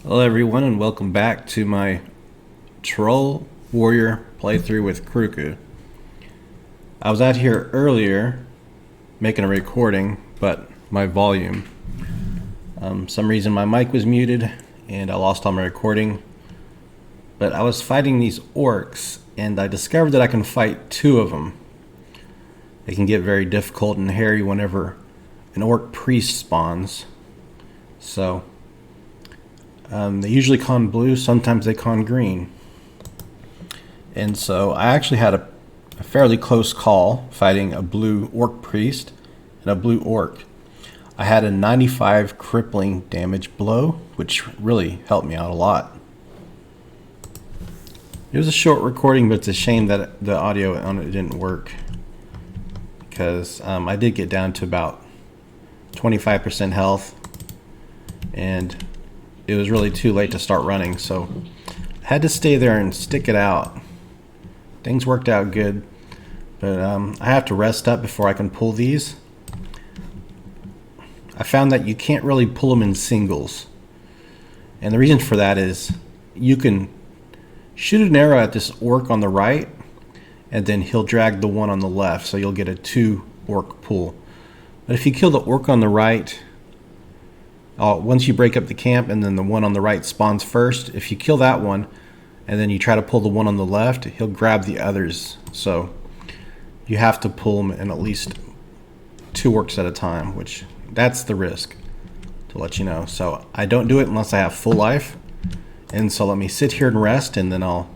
Hello everyone and welcome back to my Troll Warrior playthrough with Kruku. I was out here earlier making a recording, but my volume, some reason my mic was muted and I lost all my recording. But I was fighting these orcs and I discovered that I can fight two of them. It can get very difficult and hairy whenever an orc priest spawns. So they usually con blue, sometimes they con green. And so I actually had a fairly close call fighting a blue orc priest and a blue orc. I had a 95 crippling damage blow, which really helped me out a lot. It was a short recording, but it's a shame that the audio on it didn't work, because I did get down to about 25% health, and it was really too late to start running, so I had to stay there and stick it out. Things worked out good, but I have to rest up before I can pull these. I found that you can't really pull them in singles, and the reason for that is you can shoot an arrow at this orc on the right, and then he'll drag the one on the left, so you'll get a 2 orc pull. But if you kill the orc on the right, once you break up the camp and then the one on the right spawns first, if you kill that one and then you try to pull the one on the left, he'll grab the others. So you have to pull them in at least 2 orcs at a time, which that's the risk, to let you know. So I don't do it unless I have full life. And so let me sit here and rest, and then I'll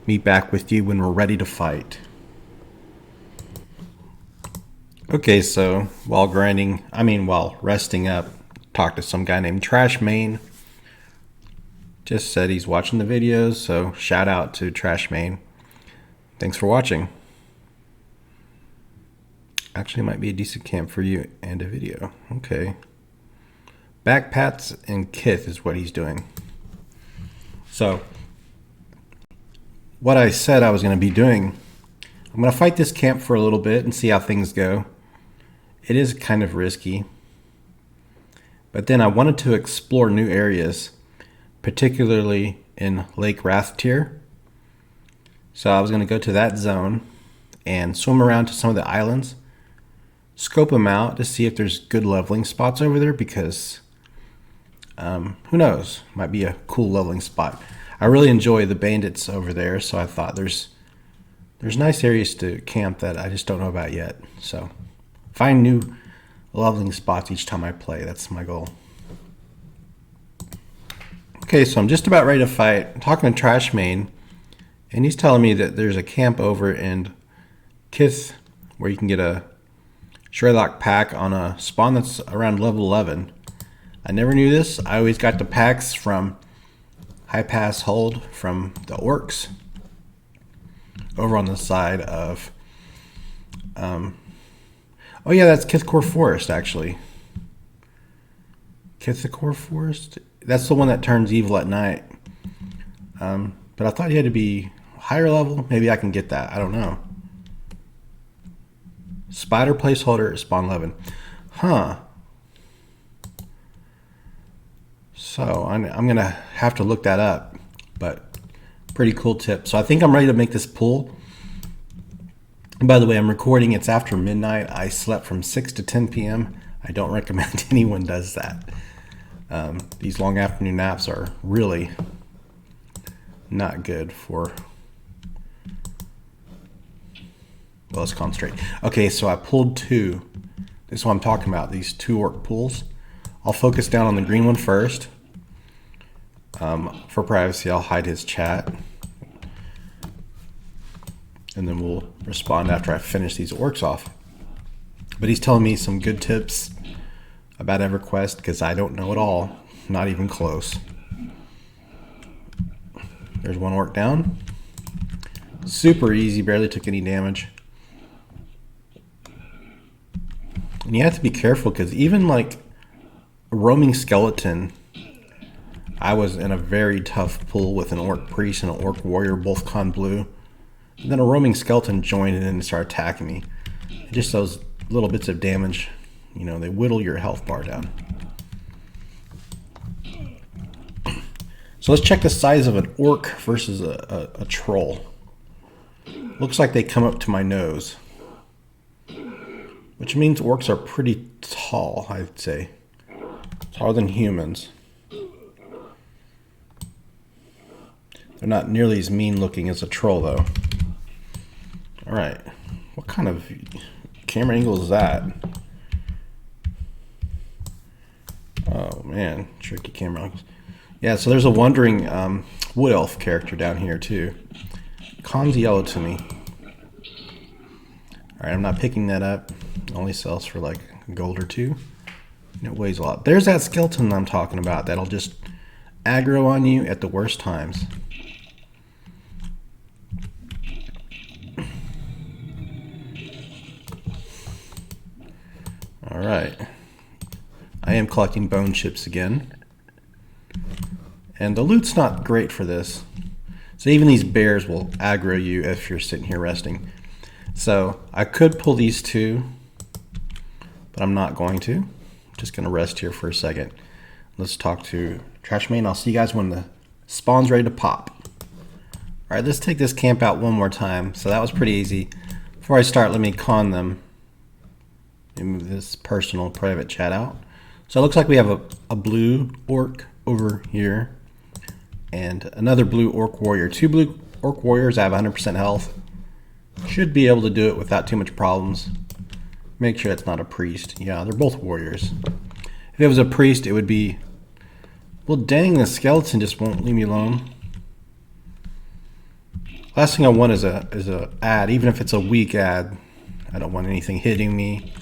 meet back with you when we're ready to fight. Okay, so while resting up, talked to some guy named Trash Main. Just said he's watching the videos, so shout out to Trash Main. Thanks for watching. Actually, it might be a decent camp for you and a video. Okay. Backpats and Kith is what he's doing. So, what I said I was going to be doing, I'm going to fight this camp for a little bit and see how things go. It is kind of risky. But then I wanted to explore new areas, particularly in Lake Rathtier. So I was going to go to that zone and swim around to some of the islands, scope them out to see if there's good leveling spots over there, because who knows, might be a cool leveling spot. I really enjoy the bandits over there, so I thought there's nice areas to camp that I just don't know about yet. So find new leveling spots each time I play. That's my goal. Okay, so I'm just about ready to fight. I'm talking to Trash Main, and he's telling me that there's a camp over in Kith where you can get a Sherlock pack on a spawn that's around level 11. I never knew this. I always got the packs from High Pass Hold from the Orcs over on the side of oh yeah, that's Kithcore Forest, actually. Kithcore Forest? That's the one that turns evil at night. But I thought you had to be higher level. Maybe I can get that. I don't know. Spider placeholder, spawn 11. Huh. So I'm going to have to look that up. But pretty cool tip. So I think I'm ready to make this pull. And by the way, I'm recording. It's after midnight. I slept from 6 to 10 p.m. I don't recommend anyone does that. These long afternoon naps are really not good for... Well, let's concentrate. Okay, so I pulled 2. This is what I'm talking about, these 2 orc pulls. I'll focus down on the green one first. For privacy, I'll hide his chat. And then we'll respond after I finish these orcs off. But he's telling me some good tips about EverQuest, because I don't know it all. Not even close. There's one orc down. Super easy, barely took any damage. And you have to be careful, because even like a roaming skeleton, I was in a very tough pull with an orc priest and an orc warrior, both con blue. And then a roaming skeleton joined in and started attacking me. Just those little bits of damage, you know, they whittle your health bar down. So let's check the size of an orc versus a troll. Looks like they come up to my nose, which means orcs are pretty tall, I'd say. Taller than humans. They're not nearly as mean looking as a troll, though. Alright. What kind of camera angle is that? Oh, man. Tricky camera angles. Yeah, so there's a wandering wood elf character down here, too. Con's yellow to me. Alright, I'm not picking that up. It only sells for like a gold or two. And it weighs a lot. There's that skeleton I'm talking about that'll just aggro on you at the worst times. Alright. I am collecting bone chips again. And the loot's not great for this. So even these bears will aggro you if you're sitting here resting. So I could pull these two, but I'm not going to. I'm just going to rest here for a second. Let's talk to Trashman. I'll see you guys when the spawn's ready to pop. Alright, let's take this camp out one more time. So that was pretty easy. Before I start, let me con them. Let me move this personal private chat out. So it looks like we have a blue orc over here. And another blue orc warrior. Two blue orc warriors. I have 100% health. Should be able to do it without too much problems. Make sure it's not a priest. Yeah, they're both warriors. If it was a priest, it would be... Well, dang, the skeleton just won't leave me alone. Last thing I want is a ad, even if it's a weak ad. I don't want anything hitting me.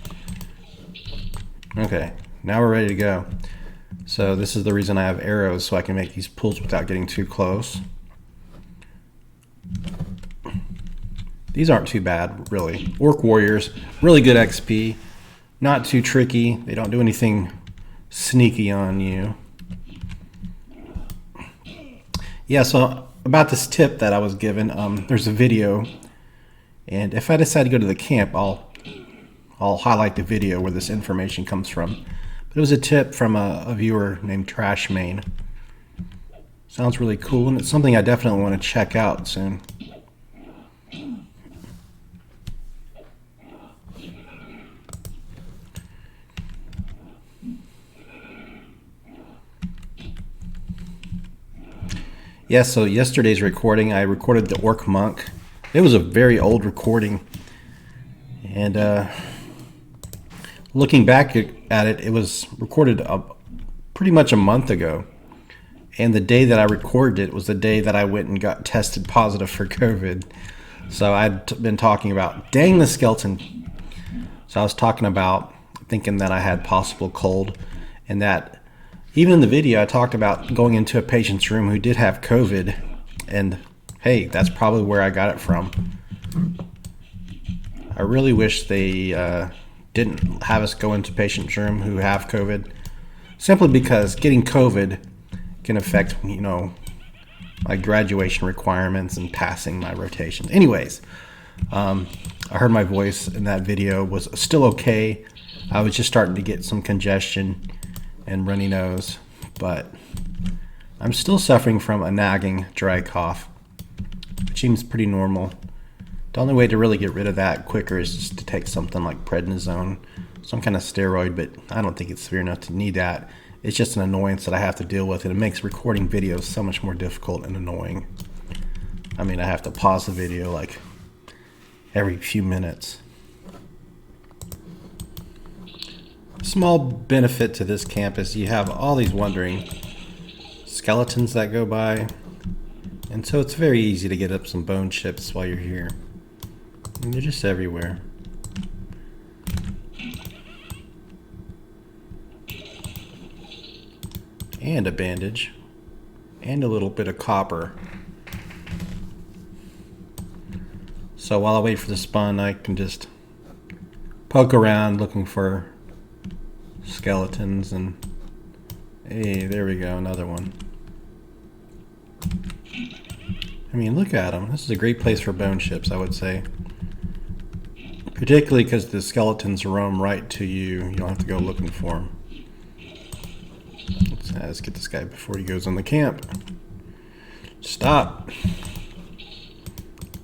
Okay, now we're ready to go. So this is the reason I have arrows, so I can make these pulls without getting too close. These aren't too bad, really. Orc warriors, really good XP. Not too tricky. They don't do anything sneaky on you. Yeah, so about this tip that I was given, there's a video. And if I decide to go to the camp, I'll highlight the video where this information comes from. But it was a tip from a viewer named Trashman. Sounds really cool, and it's something I definitely want to check out soon. Yeah, so yesterday's recording, I recorded the Orc Monk. It was a very old recording. And looking back at it, it was recorded pretty much a month ago. And the day that I recorded it was the day that I went and got tested positive for COVID. So I'd been talking about, dang the skeleton. So I was talking about thinking that I had possible cold, and that even in the video I talked about going into a patient's room who did have COVID, and hey, that's probably where I got it from. I really wish they didn't have us go into patient's room who have COVID, simply because getting COVID can affect, you know, my graduation requirements and passing my rotations. Anyways, I heard my voice in that video was still okay. I was just starting to get some congestion and runny nose, but I'm still suffering from a nagging dry cough, which seems pretty normal. The only way to really get rid of that quicker is just to take something like prednisone, some kind of steroid, but I don't think it's severe enough to need that. It's just an annoyance that I have to deal with, and it makes recording videos so much more difficult and annoying. I mean, I have to pause the video like every few minutes. Small benefit to this camp is you have all these wandering skeletons that go by, and so it's very easy to get up some bone chips while you're here. And they're just everywhere. And a bandage. And a little bit of copper. So while I wait for the spawn, I can just poke around looking for skeletons, and hey, there we go, another one. I mean, look at them. This is a great place for bone chips, I would say. Particularly because the skeletons roam right to you. You don't have to go looking for them. Let's get this guy before he goes on the camp. Stop.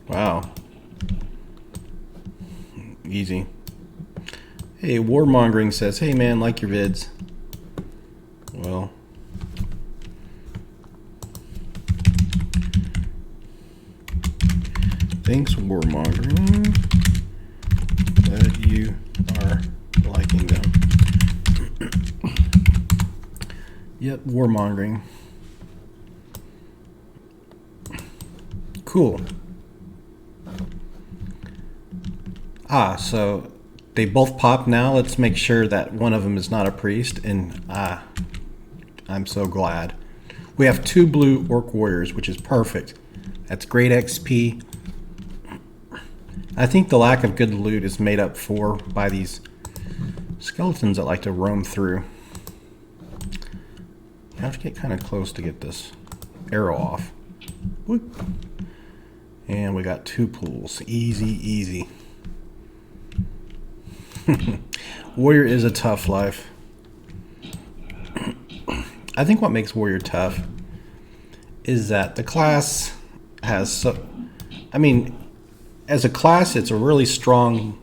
Wow. Easy. Hey, Warmongering says, hey man, like your vids. Well. Thanks, Warmongering, that you are liking them. Yep, Warmongering. Cool. So they both pop now. Let's make sure that one of them is not a priest. And I'm so glad. We have 2 blue orc warriors, which is perfect. That's great XP. I think the lack of good loot is made up for by these skeletons that like to roam through. You have to get kind of close to get this arrow off. Whoop. And we got 2 pools. Easy, easy. Warrior is a tough life. I think what makes Warrior tough is that the class has as a class, it's a really strong,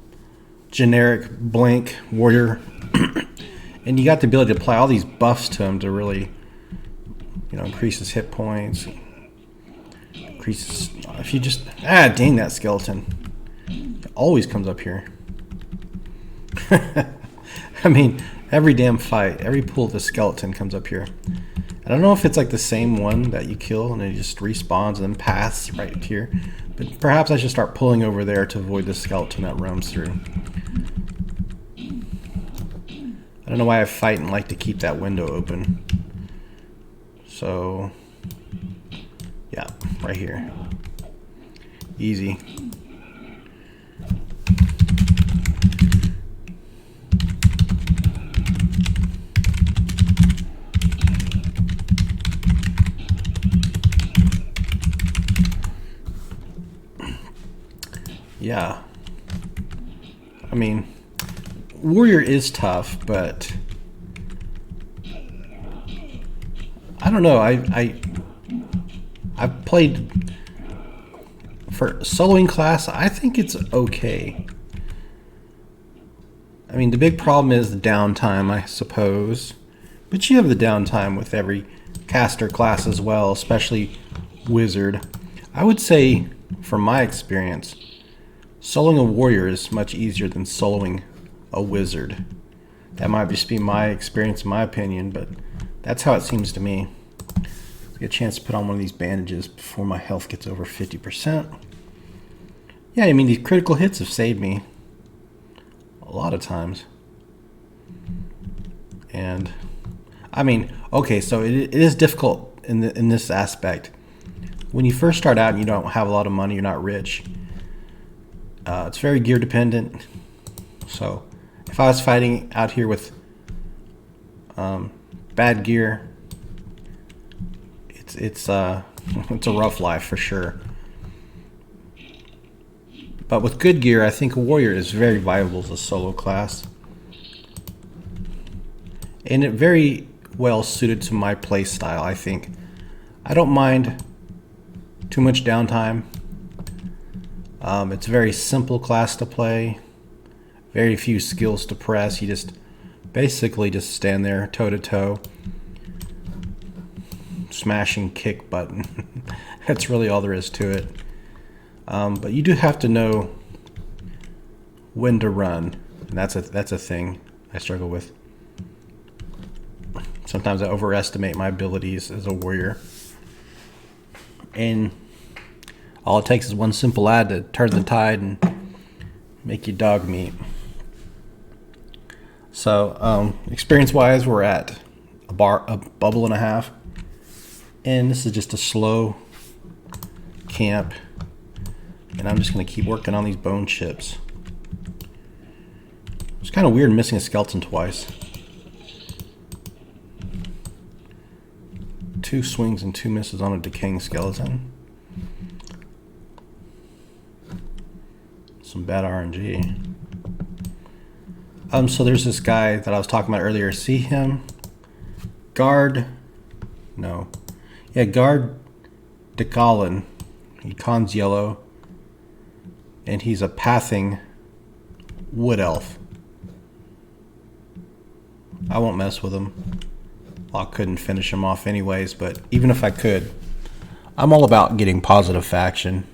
generic, blank warrior. And you got the ability to apply all these buffs to him to really, increase his hit points. Increases, if you just, dang that skeleton. It always comes up here. Every damn fight, every pull of the skeleton comes up here. I don't know if it's like the same one that you kill and it just respawns and then paths right here. But perhaps I should start pulling over there to avoid the skeleton that roams through. I don't know why I fight and like to keep that window open. So, yeah, right here. Easy. Yeah. Warrior is tough, but I don't know. I've played for soloing class. I think it's okay. The big problem is the downtime, I suppose. But you have the downtime with every caster class as well, especially wizard. I would say, from my experience, soloing a warrior is much easier than soloing a wizard. That might just be my experience, my opinion, but that's how it seems to me. Let's get a chance to put on one of these bandages before my health gets over 50%. Yeah, these critical hits have saved me a lot of times. And, okay, so it is difficult in this aspect. When you first start out and you don't have a lot of money, you're not rich, it's very gear dependent. So if I was fighting out here with bad gear, it's a rough life for sure. But with good gear, I think a warrior is very viable as a solo class, and it very well suited to my play style. I think I don't mind too much downtime. It's a very simple class to play. Very few skills to press. You just basically just stand there toe to toe, smashing kick button. That's really all there is to it. But you do have to know when to run, and that's a thing I struggle with. Sometimes I overestimate my abilities as a warrior, and all it takes is one simple ad to turn the tide and make you dog meat. So experience-wise, we're at a bubble and a half, and this is just a slow camp. And I'm just going to keep working on these bone chips. It's kind of weird missing a skeleton twice. 2 swings and 2 misses on a decaying skeleton. Some bad RNG. So there's this guy that I was talking about earlier. See him? Guard. No. Yeah, guard Dekalin. He cons yellow. And he's a pathing wood elf. I won't mess with him. Well, I couldn't finish him off anyways, but even if I could, I'm all about getting positive faction.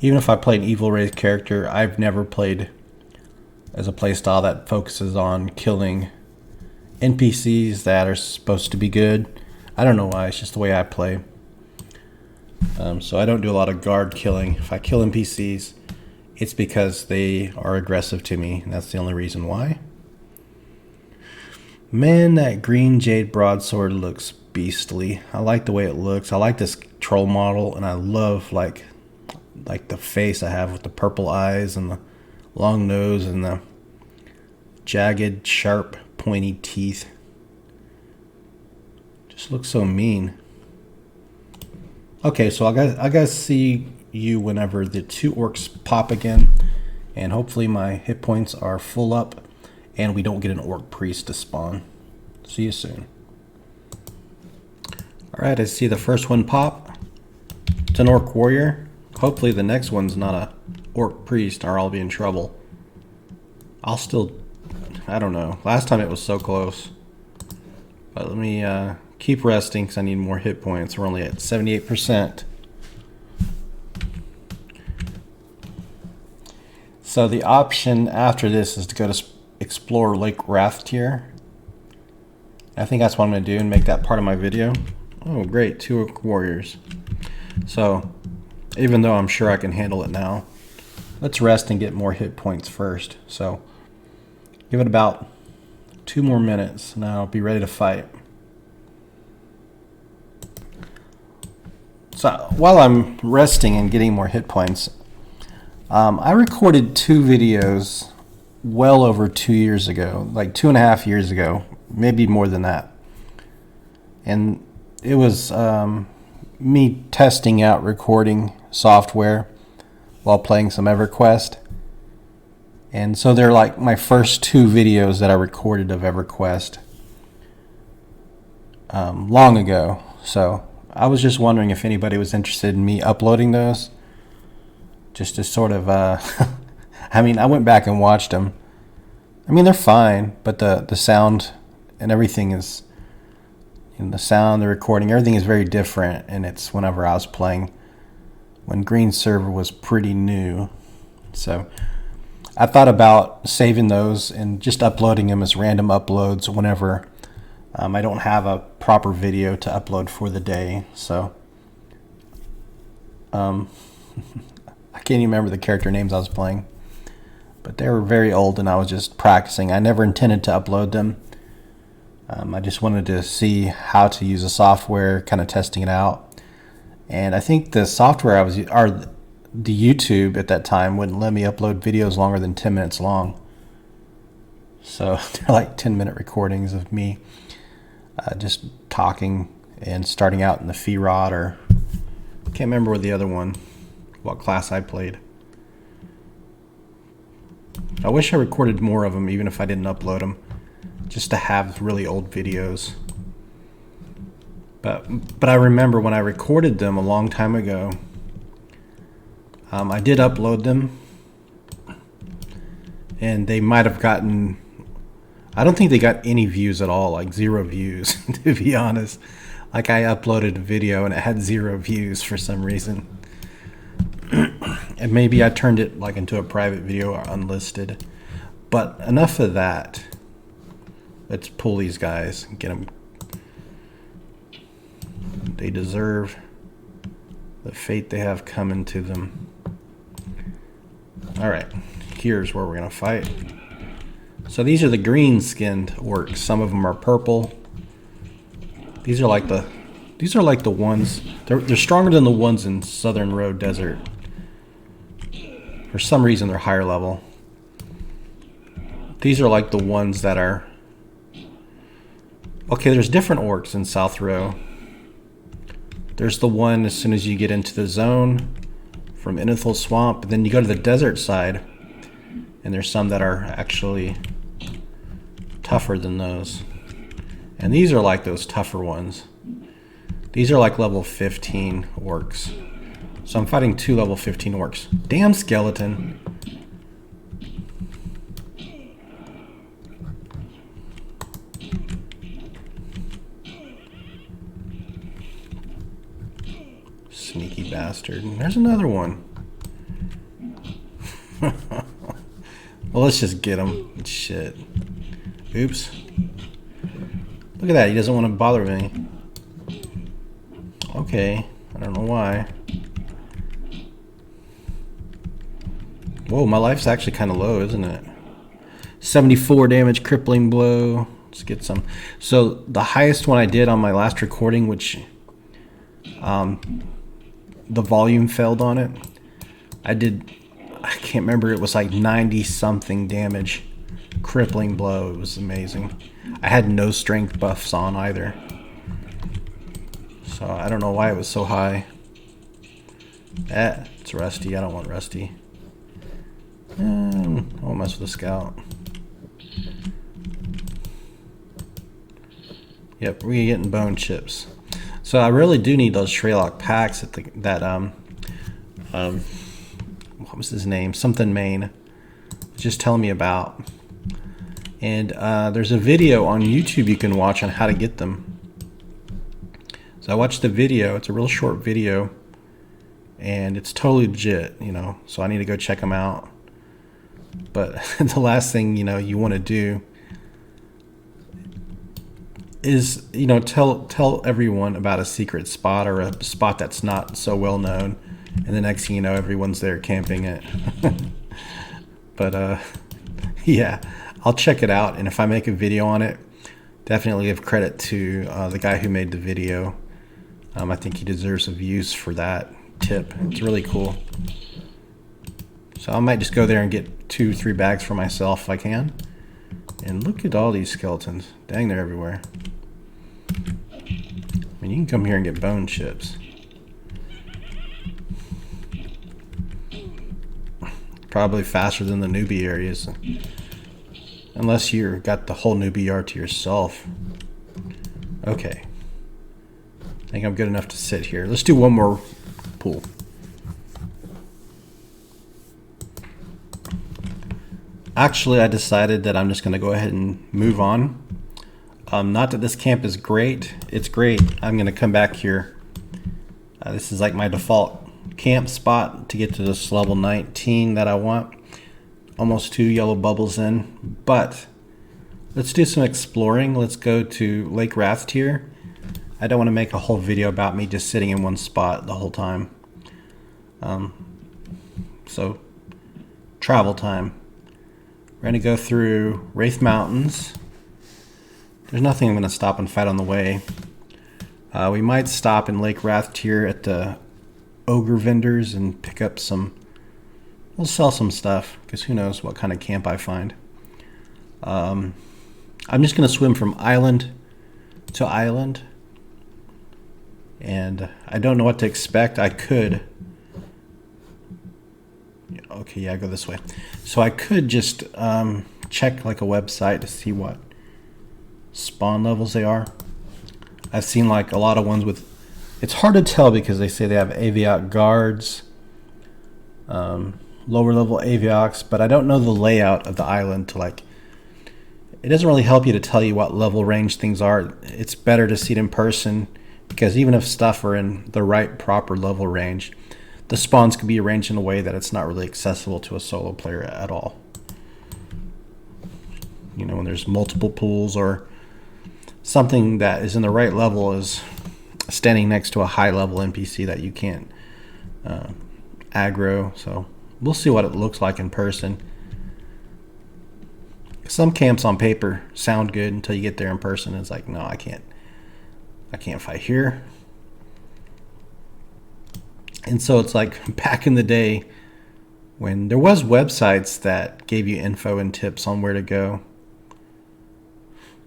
Even if I play an evil race character, I've never played as a playstyle that focuses on killing NPCs that are supposed to be good. I don't know why, it's just the way I play. So I don't do a lot of guard killing. If I kill NPCs, it's because they are aggressive to me, and that's the only reason why. Man, that green jade broadsword looks beastly. I like the way it looks. I like this troll model, and I love like the face I have with the purple eyes and the long nose and the jagged, sharp, pointy teeth. Just looks so mean. Okay, so I gotta see you whenever the 2 orcs pop again, and hopefully my hit points are full up and we don't get an orc priest to spawn. See you soon. Alright, I see the first one pop. It's an orc warrior. Hopefully the next one's not a orc priest or I'll be in trouble. I don't know. Last time it was so close. But let me keep resting because I need more hit points. We're only at 78%. So the option after this is to go to explore Lake Rathtier. I think that's what I'm going to do and make that part of my video. Oh great, 2 orc warriors. So even though I'm sure I can handle it now, let's rest and get more hit points first. So give it about 2 more minutes and I'll be ready to fight. So while I'm resting and getting more hit points, I recorded 2 videos well over 2 years ago, like 2.5 years ago, maybe more than that. And it was me testing out recording software while playing some EverQuest. And so they're like my first 2 videos that I recorded of EverQuest long ago. So I was just wondering if anybody was interested in me uploading those. Just to sort of, I mean, I went back and watched them. I mean, they're fine, but the sound and everything is, the sound, the recording, everything is very different. And it's whenever I was playing when Green Server was pretty new. So I thought about saving those and just uploading them as random uploads whenever I don't have a proper video to upload for the day. So I can't even remember the character names I was playing, but they were very old and I was just practicing. I never intended to upload them. I just wanted to see how to use the software, kind of testing it out. And I think the software the YouTube at that time wouldn't let me upload videos longer than 10 minutes long. So they're like 10-minute recordings of me just talking and starting out in the Feerod, or I can't remember what class I played. I wish I recorded more of them even if I didn't upload them, just to have really old videos. But I remember when I recorded them a long time ago, I did upload them, and they might have gotten, I don't think they got any views at all, like 0 views, to be honest. Like I uploaded a video and it had 0 views for some reason. And maybe I turned it like into a private video or unlisted. But enough of that. Let's pull these guys and get them. They deserve the fate they have coming to them. Alright, here's where we're going to fight. So these are the green-skinned orcs. Some of them are purple. These are like the ones. They're stronger than the ones in Southern Road Desert. For some reason, they're higher level. These are like the ones that are. Okay, there's different orcs in South Row. There's the one as soon as you get into the zone from Inethel Swamp, and then you go to the desert side, and there's some that are actually tougher than those. And these are like those tougher ones. These are like level 15 orcs. So I'm fighting 2 level 15 orcs. Damn skeleton. Sneaky bastard. There's another one. Well, let's just get him. Shit. Oops. Look at that. He doesn't want to bother me. Okay. I don't know why. Whoa, my life's actually kind of low, isn't it? 74 damage, crippling blow. Let's get some. So the highest one I did on my last recording, which the volume failed on it. I can't remember, it was like 90 something damage. Crippling blow. It was amazing. I had no strength buffs on either. So I don't know why it was so high. It's rusty. I don't want rusty. I won't mess with the scout. Yep, we're getting bone chips. So I really do need those Shraylock packs at what was his name? Something Maine. Just telling me about. And there's a video on YouTube you can watch on how to get them. So I watched the video. It's a real short video. And it's totally legit, you know. So I need to go check them out. But the last thing, you know, you want to do is, you know, tell everyone about a secret spot or a spot that's not so well known. And the next thing you know, everyone's there camping it. But yeah, I'll check it out. And if I make a video on it, definitely give credit to the guy who made the video. I think he deserves some views for that tip. It's really cool. So I might just go there and get 2-3 bags for myself if I can. And look at all these skeletons. Dang, they're everywhere. I mean, you can come here and get bone chips. Probably faster than the newbie areas. Unless you've got the whole newbie yard to yourself. Okay. I think I'm good enough to sit here. Let's do one more pool. Actually, I decided that I'm just going to go ahead and move on. Not that this camp is great. It's great. I'm going to come back here. This is like my default camp spot to get to this level 19 that I want. Almost 2 yellow bubbles in. But let's do some exploring. Let's go to Lake Rathtier. I don't want to make a whole video about me just sitting in one spot the whole time. So, travel time. We're going to go through Raithe Mountains. There's nothing I'm going to stop and fight on the way. We might stop in Lake Rathtier at the ogre vendors and pick up some. We'll sell some stuff because who knows what kind of camp I find. I'm just going to swim from island to island. And I don't know what to expect. I could. Okay, yeah, go this way. So I could just check like a website to see what spawn levels they are. I've seen like a lot of ones with, it's hard to tell because they say they have Aviok guards, lower level Avioks, but I don't know the layout of the island to like, it doesn't really help you to tell you what level range things are. It's better to see it in person because even if stuff are in the right proper level range, the spawns can be arranged in a way that it's not really accessible to a solo player at all. You know, when there's multiple pools or something that is in the right level is standing next to a high level NPC that you can't aggro. So we'll see what it looks like in person. Some camps on paper sound good until you get there in person. It's like, no, I can't fight here. And so it's like back in the day when there was websites that gave you info and tips on where to go.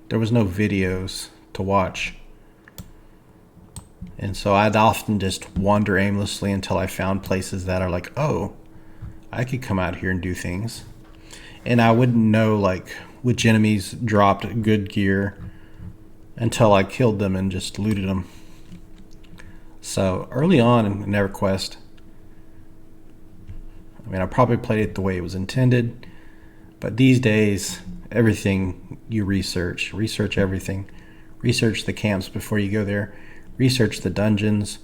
There was no videos to watch. And so I'd often just wander aimlessly until I found places that are like, oh, I could come out here and do things. And I wouldn't know like which enemies dropped good gear until I killed them and just looted them. So early on in EverQuest, I mean, I probably played it the way it was intended, but these days, everything you research everything. Research the camps before you go there, research the dungeons,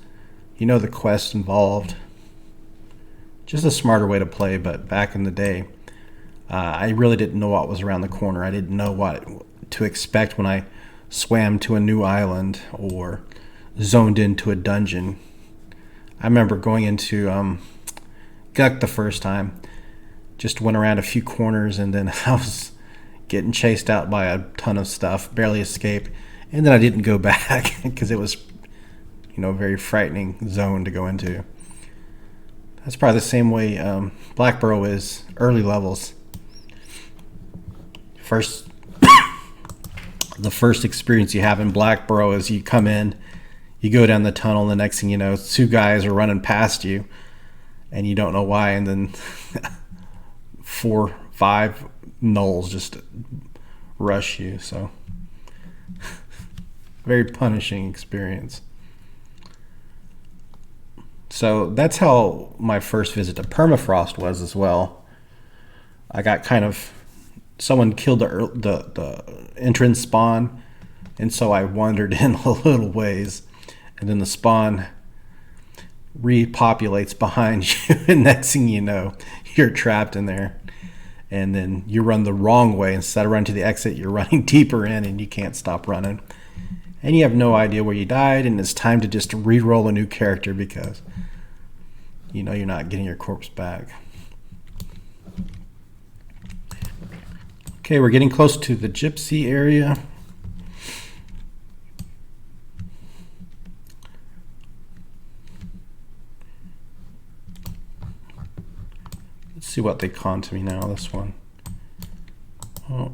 you know the quests involved. Just a smarter way to play, but back in the day, I really didn't know what was around the corner. I didn't know what to expect when I swam to a new island or zoned into a dungeon. I remember going into Guck the first time, just went around a few corners, and then I was getting chased out by a ton of stuff, barely escaped, and then I didn't go back because it was, a very frightening zone to go into. That's probably the same way Blackburrow is early levels. The first experience you have in Blackburrow is you come in, you go down the tunnel, and the next thing you know, 2 guys are running past you, and you don't know why, and then 4, 5 gnolls just rush you. So very punishing experience. So that's how my first visit to Permafrost was as well. I got someone killed the entrance spawn, and so I wandered in a little ways, and then the spawn repopulates behind you, and next thing you know, you're trapped in there. And then you run the wrong way. Instead of running to the exit, you're running deeper in, and you can't stop running. And you have no idea where you died, and it's time to just re-roll a new character because you're not getting your corpse back. Okay, we're getting close to the gypsy area. Let's see what they con to me now, this one. Oh,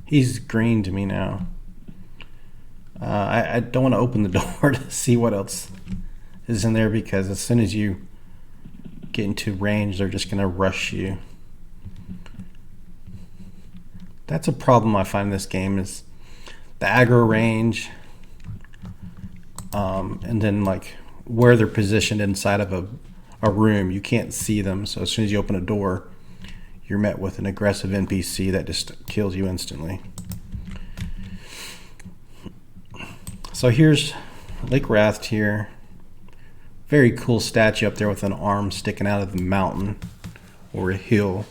he's green to me now. I don't want to open the door to see what else is in there, because as soon as you get into range, they're just going to rush you. That's a problem I find in this game, is the aggro range, and then like where they're positioned inside of a room. You can't see them, so as soon as you open a door, you're met with an aggressive NPC that just kills you instantly. So here's Lake Rathtier. Very cool statue up there with an arm sticking out of the mountain or a hill.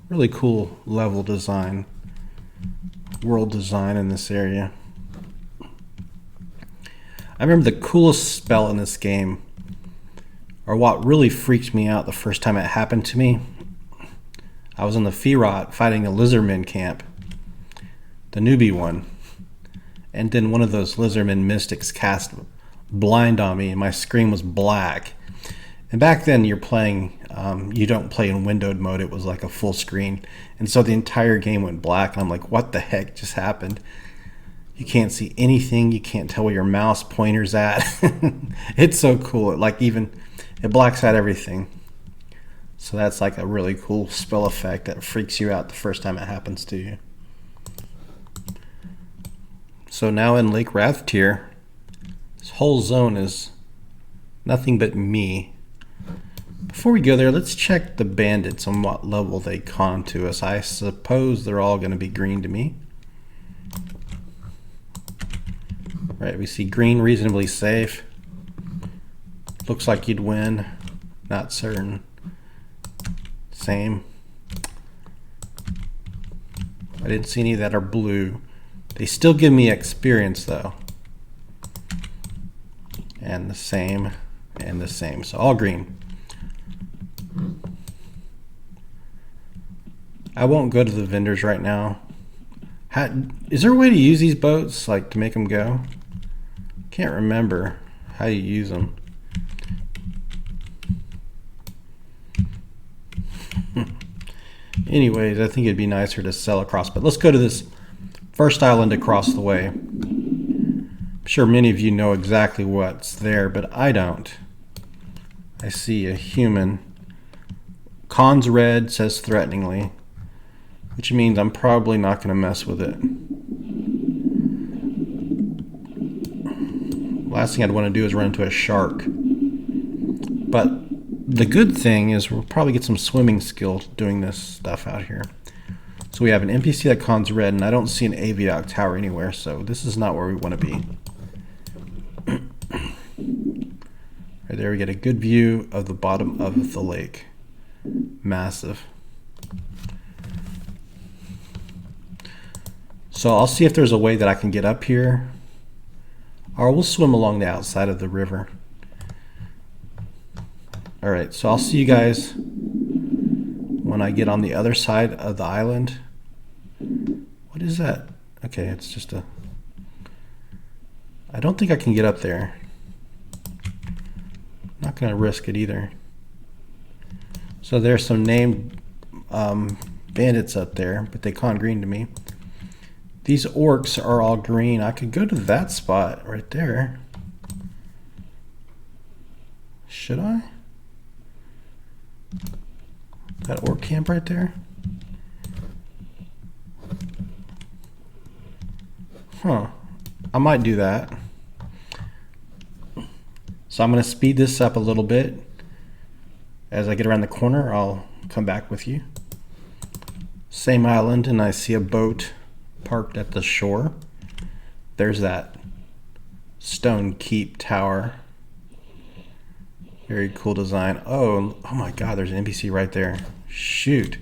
Really cool level design, world design in this area. I remember the coolest spell in this game, or what really freaked me out the first time it happened to me. I was in the Firot fighting a lizardman camp, the newbie one, and then one of those lizardman mystics cast blind on me, and my screen was black. And back then you're playing, you don't play in windowed mode, it was like a full screen, and so the entire game went black, and I'm like, what the heck just happened? You can't see anything, you can't tell where your mouse pointer's at. It's so cool, it blacks out everything. So that's like a really cool spell effect that freaks you out the first time it happens to you. So now in Lake Rathtier, this whole zone is nothing but me. Before we go there, let's check the bandits on what level they con to us. I suppose they're all going to be green to me. Right, we see green, reasonably safe. Looks like you'd win. Not certain. Same. I didn't see any that are blue. They still give me experience though. And the same, and the same. So all green. I won't go to the vendors right now. Is there a way to use these boats, like to make them go? Can't remember how you use them. Anyways, I think it'd be nicer to sail across. But let's go to this first island across the way. I'm sure many of you know exactly what's there, but I don't. I see a human. Cons red, says threateningly, which means I'm probably not going to mess with it. Last thing I'd want to do is run into a shark. But the good thing is we'll probably get some swimming skill doing this stuff out here. So we have an NPC that cons red, and I don't see an Aviok tower anywhere, so this is not where we want to be. Right there we get a good view of the bottom of the lake. Massive. So I'll see if there's a way that I can get up here, or we'll swim along the outside of the river. Alright, so I'll see you guys when I get on the other side of the island. What is that? Okay, it's just a... I don't think I can get up there. Not going to risk it either. So there's some named bandits up there, but they con green to me. These orcs are all green. I could go to that spot right there. Should I? That orc camp right there? Huh. I might do that. So I'm going to speed this up a little bit. As I get around the corner, I'll come back with you. Same island, and I see a boat parked at the shore. There's that stone keep tower. Very cool design. Oh my god, there's an NPC right there. Shoot.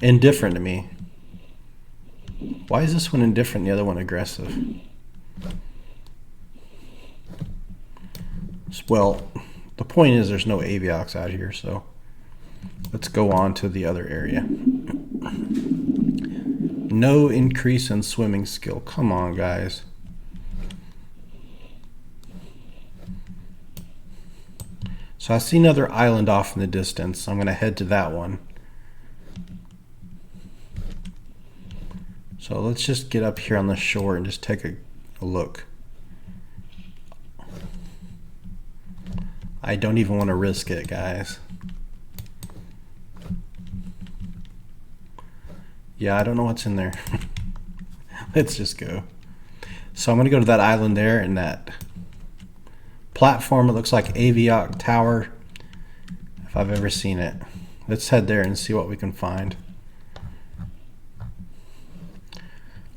Indifferent to me. Why is this one indifferent and the other one aggressive? Well, the point is there's no Avioks out here, so let's go on to the other area. No increase in swimming skill. Come on, guys. So I see another island off in the distance. I'm going to head to that one. So let's just get up here on the shore and just take a look. I don't even want to risk it, guys. Yeah, I don't know what's in there. Let's just go. So I'm going to go to that island there, and that platform, it looks like Aviok Tower, if I've ever seen it. Let's head there and see what we can find.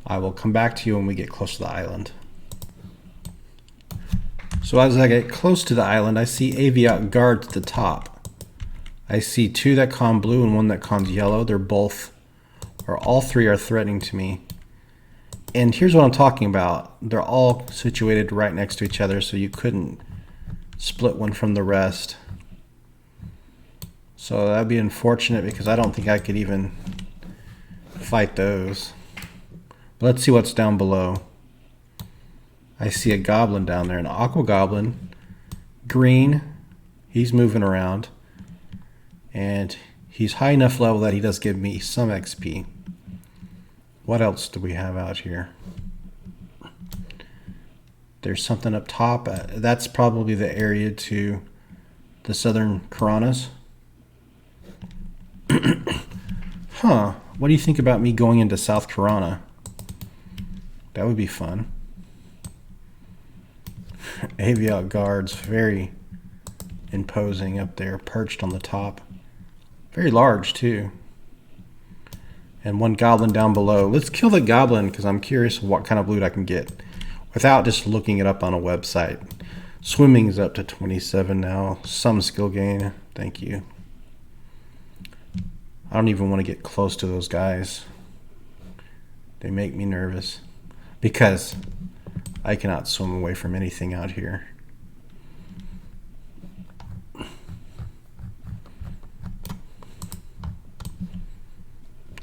I will come back to you when we get close to the island. So as I get close to the island, I see Aviok guards at the top. I see two that con blue and one that cons yellow. They're both, or all three are threatening to me. And here's what I'm talking about. They're all situated right next to each other, so you couldn't split one from the rest. So that'd be unfortunate because I don't think I could even fight those. But let's see what's down below. I see a goblin down there, an aqua goblin, green. He's moving around, and he's high enough level that he does give me some XP. What else do we have out here? There's something up top. That's probably the area to the Southern Karanas. Huh. What do you think about me going into South Karana? That would be fun. Aviok guards, very imposing up there, perched on the top. Very large, too. And one goblin down below. Let's kill the goblin because I'm curious what kind of loot I can get without just looking it up on a website. Swimming is up to 27 now. Some skill gain. Thank you. I don't even want to get close to those guys. They make me nervous because I cannot swim away from anything out here.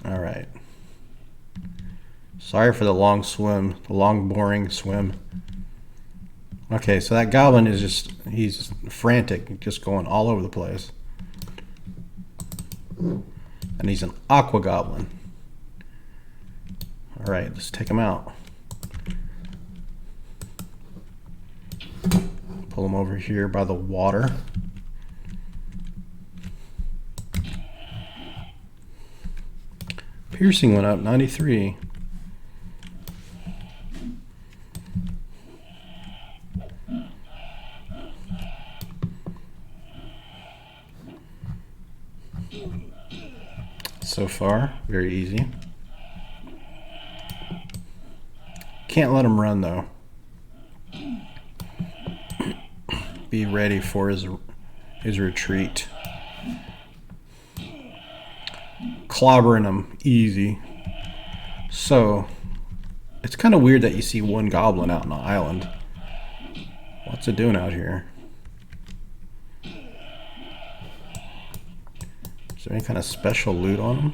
All right. Sorry for the long swim, the long boring swim. Okay, so that goblin is just, he's frantic, just going all over the place. And he's an aqua goblin. All right, let's take him out. Pull him over here by the water. Piercing went up, 93. so far. Very easy. Can't let him run though. Be ready for his retreat. Clobbering him easy. So it's kind of weird that you see one goblin out on the island. What's it doing out here? Is there any kind of special loot on him?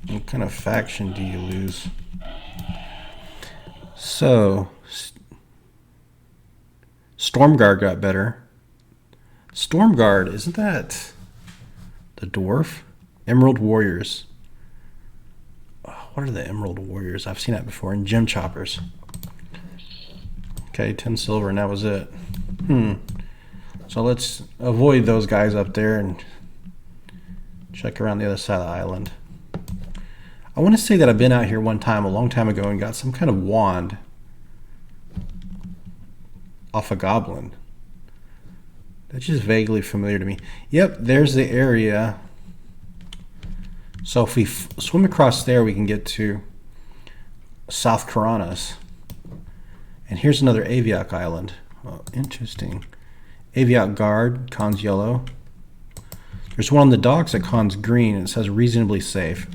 What kind of faction do you lose? So, Stormguard got better. Stormguard, isn't that the dwarf? Emerald Warriors. What are the Emerald Warriors? I've seen that before in Gem Choppers. Okay, 10 silver, and that was it. So let's avoid those guys up there and check around the other side of the island. I want to say that I've been out here one time, a long time ago, and got some kind of wand off a goblin. That's just vaguely familiar to me. Yep, there's the area. So if we swim across there, we can get to South Karanas. And here's another Aviac island. Oh, interesting. Aviac Guard, cons yellow. There's one on the docks that cons green, and it says reasonably safe.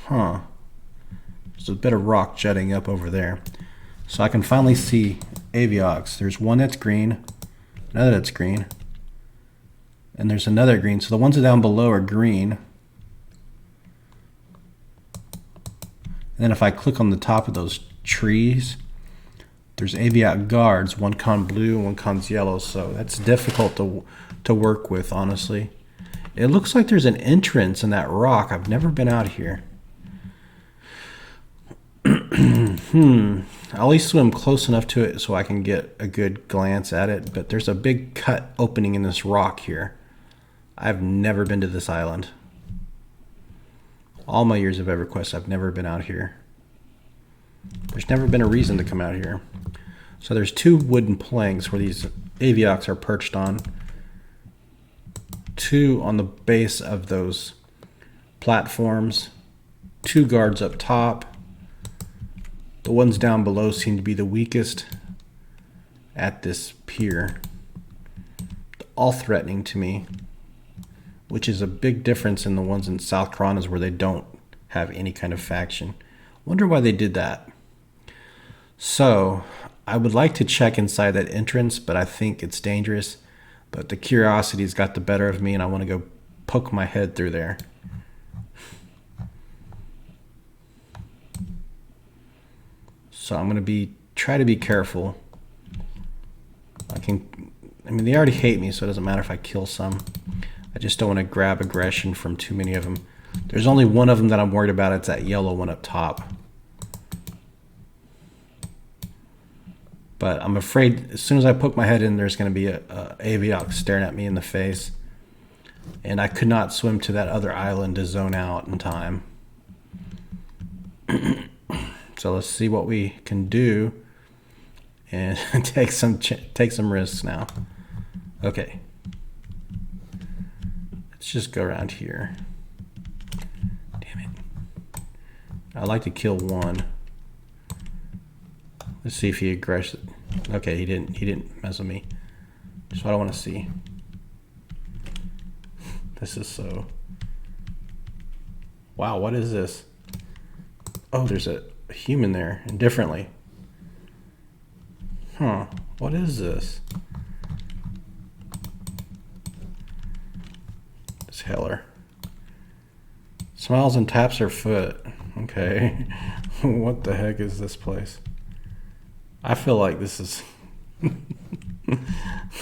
Huh. There's a bit of rock jutting up over there. So I can finally see Aviacs. There's one that's green, another that's green, and there's another green. So the ones down below are green. And then if I click on the top of those trees, there's Aviac Guards, one con blue and one cons yellow. So that's difficult to work with, honestly. It looks like there's an entrance in that rock. I've never been out here. I'll at least swim close enough to it so I can get a good glance at it. But there's a big cut opening in this rock here. I've never been to this island. All my years of EverQuest, I've never been out here. There's never been a reason to come out here. So there's two wooden planks where these Aviacs are perched on. Two on the base of those platforms. Two guards up top. The ones down below seem to be the weakest at this pier. All threatening to me, which is a big difference in the ones in South Karanas where they don't have any kind of faction. Wonder why they did that. So I would like to check inside that entrance, but I think it's dangerous. But the curiosity's got the better of me, and I want to go poke my head through there. So I'm going to try to be careful. I mean, they already hate me, so it doesn't matter if I kill some. I just don't want to grab aggression from too many of them. There's only one of them that I'm worried about. It's that yellow one up top. But I'm afraid as soon as I poke my head in, there's going to be a Aviac staring at me in the face. And I could not swim to that other island to zone out in time. So let's see what we can do and take some risks now. Okay. Let's just go around here. Damn it. I'd like to kill one. Let's see if he aggressive. Okay, he didn't mess with me. That's what I want to see. This is so. Wow, what is this? Oh, there's a human there, indifferently. Huh, what is this? This Heller. Smiles and taps her foot. Okay. What the heck is this place? I feel like this is...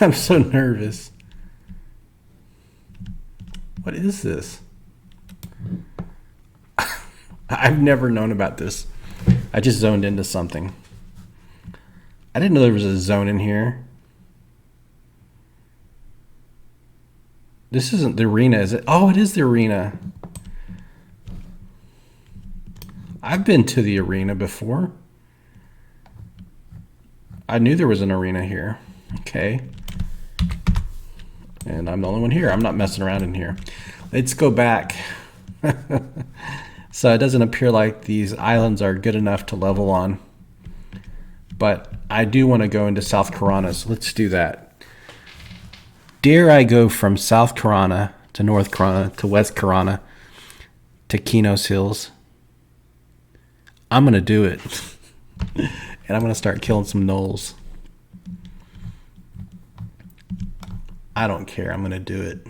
I'm so nervous. What is this? I've never known about this. I just zoned into something. I didn't know there was a zone in here. This isn't the arena, is it? Oh, it is the arena. I've been to the arena before. I knew there was an arena here. Okay. And I'm the only one here. I'm not messing around in here. Let's go back. So it doesn't appear like these islands are good enough to level on. But I do want to go into South Karanas. Let's do that. Dare I go from South Karana to North Karana to West Karana to Kinos Hills? I'm going to do it. And I'm going to start killing some gnolls. I don't care. I'm going to do it.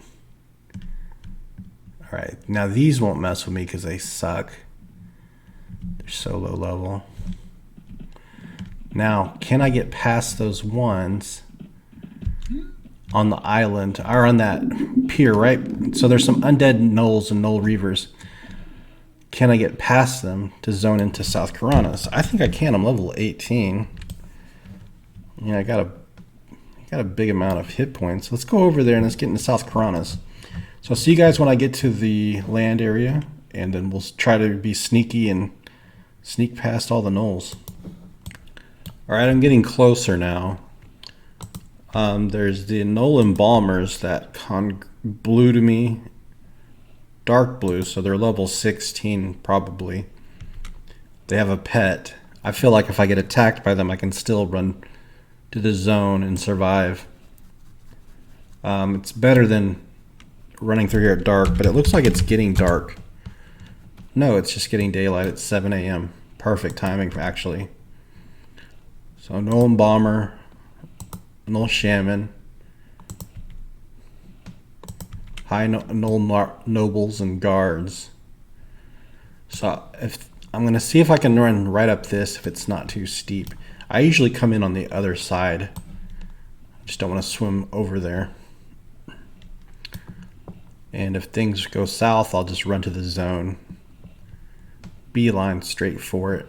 All right. Now these won't mess with me because they suck. They're so low level. Now, can I get past those ones on the island or on that pier, right? So there's some undead gnolls and gnoll reavers. Can I get past them to zone into South Karanas? I think I can. I'm level 18. Yeah, I got a big amount of hit points. Let's go over there and let's get into South Karanas. So I'll see you guys when I get to the land area, and then we'll try to be sneaky and sneak past all the gnolls. All right, I'm getting closer now. There's the gnoll embalmers that blue to me, dark blue, so they're level 16 probably. They have a pet. I feel like if I get attacked by them, I can still run to the zone and survive. It's better than running through here at dark, but it looks like it's getting dark. No, it's just getting daylight at 7 a.m. Perfect timing, actually. So gnoll embalmer, gnoll shaman, high gnoll nobles and guards. So if I'm gonna see if I can run right up this if it's not too steep. I usually come in on the other side. I just don't want to swim over there. And if things go south, I'll just run to the zone. Beeline straight for it.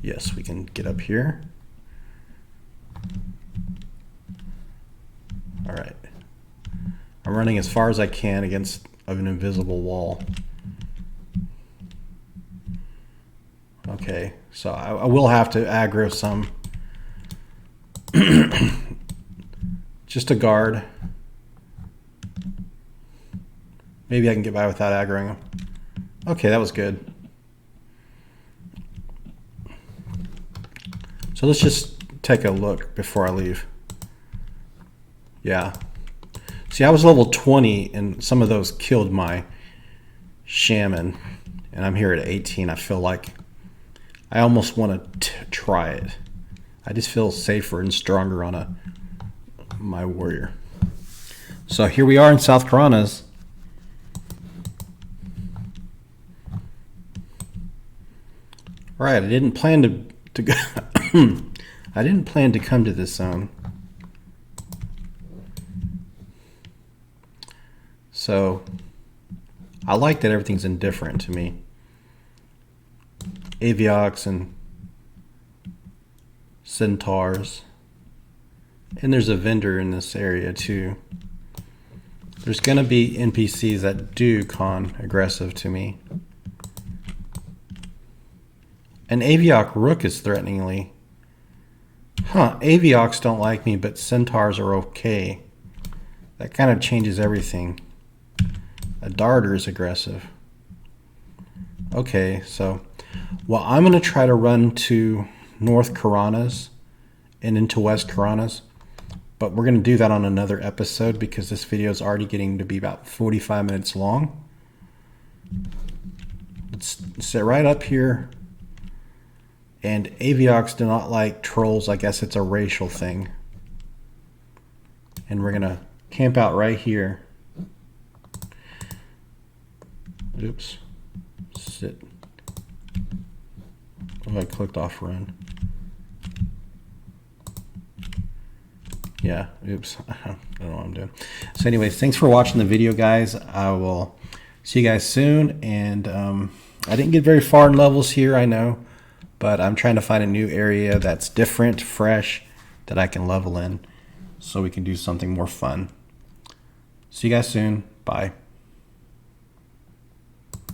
Yes, we can get up here. All right. I'm running as far as I can against an invisible wall. Okay, so I will have to aggro some. Just a guard. Maybe I can get by without aggroing him. Okay, that was good. So let's just take a look before I leave. Yeah. See, I was level 20 and some of those killed my shaman. And I'm here at 18. I feel like I almost want to try it. I just feel safer and stronger on my warrior. So here we are in South Karanas. All right, I didn't plan to go. I didn't plan to come to this zone. So I like that everything's indifferent to me. Avioks and centaurs. And there's a vendor in this area too. There's going to be NPCs that do con aggressive to me. An Aviok Rook is threateningly. Huh, Avioks don't like me, but centaurs are okay. That kind of changes everything. A darter is aggressive. Okay, so well, I'm going to try to run to North Karanas and into West Karanas, but we're going to do that on another episode because this video is already getting to be about 45 minutes long. Let's sit right up here. And Avioks do not like trolls. I guess it's a racial thing. And we're going to camp out right here. Oops. Sit. Oh, I clicked off run. Yeah, oops. I don't know what I'm doing. So anyways, thanks for watching the video, guys. I will see you guys soon. And I didn't get very far in levels here, I know. But I'm trying to find a new area that's different, fresh, that I can level in so we can do something more fun. See you guys soon. Bye.